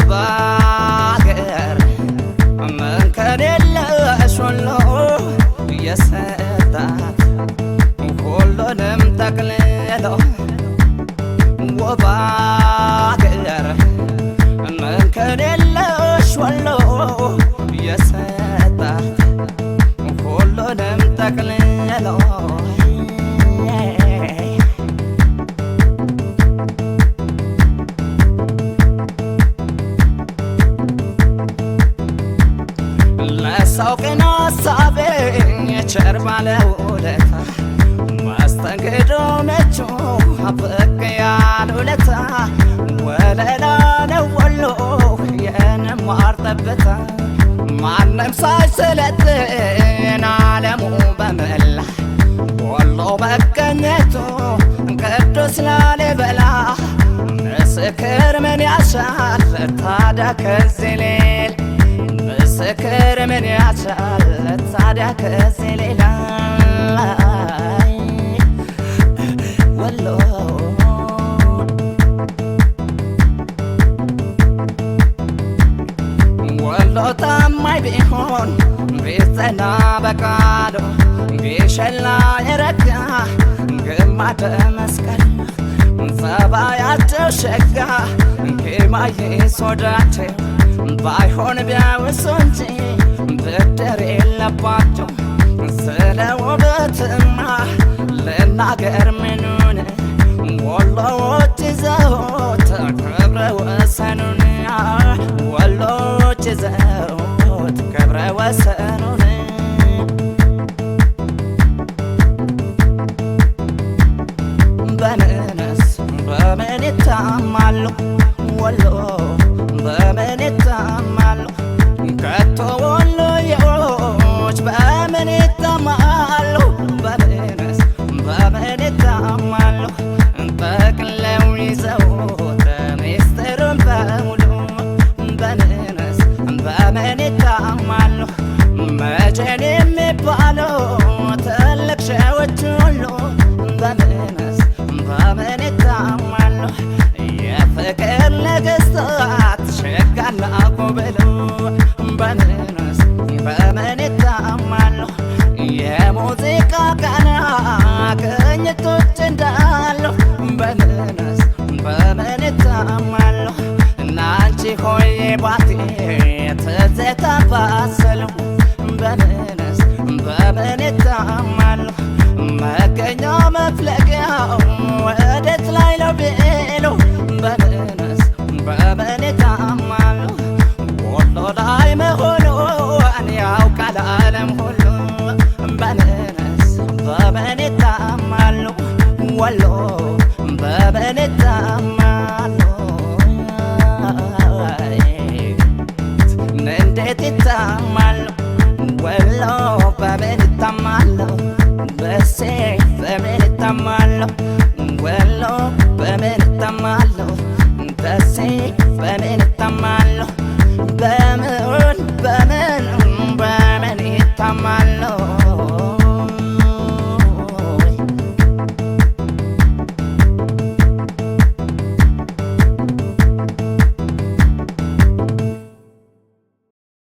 وباقر من كان يلش ولو يسدات كلهم تقليلو وباقر من كان يلش ولو يسدات كلهم تقليلو سوقنا صابين يشرب على ولتا مستنقدو متشو حبك يا ولتا ولا لا نولو ينم عرطبتا معلم سلسلتين عالمو بملا والله مكنتو قدس لالبلا مسكر من يشال تادك الزليل مسكر من يشال تادك الزليل والله والله تماي بيهون بيتنا بكادو بيشلا يركا قمات مسكر سباياتو شكا كما يسوداتي بايهون بياوسونتي بدر የለባቸው ስለውበትማ ልናገር ምኑን ወሎዎች ይዘውት ክብረ ወሰኑን ወሎዎች ይዘውት ክብረ ወሰኑን በምንስ በምን ይታማሉ ወሎ በምን ይታማሉ ከቶ ወሎዬዎች በምን ይታማሉ በምንስ በምን ይታማሉ ጠቅለው ይዘውት ሚስጥሩን በሙሉ በምንስ በምን ይታማሉ መቼን የሚባለው ትልቅ ሰዎች ሁሉ በምንስ በምን ይታማሉ የፍቅር ነገሥታት ሸጋና ኮበሉ በምንስ በምን ይታማሉ የሙዚቃ ቃና ቅኝቶች እንዳሉ በምንስ በምን ይታማሉ እናንቺ ሆይ ባቴ ትዝታ ባሰሉ በምንስ በምን ይታማሉ መገኛ መፍለቂያው ወዴት ላይ ነው ቢሉ በምንስ በምን ይታማሉ ወሎ ላይ መሆኑን ያውቃል ዓለም ሁሉ በምንስ በምን ይታማሉ ወሎ በምን ይታማሉ እንዴት ይታማሉ ወሎ በምን ይታማሉ በሴ በምን ይታማሉ ወሎ በምን ይታማሉ በሴ በምን ይታማሉ በምን በምን በምን ይታማሉ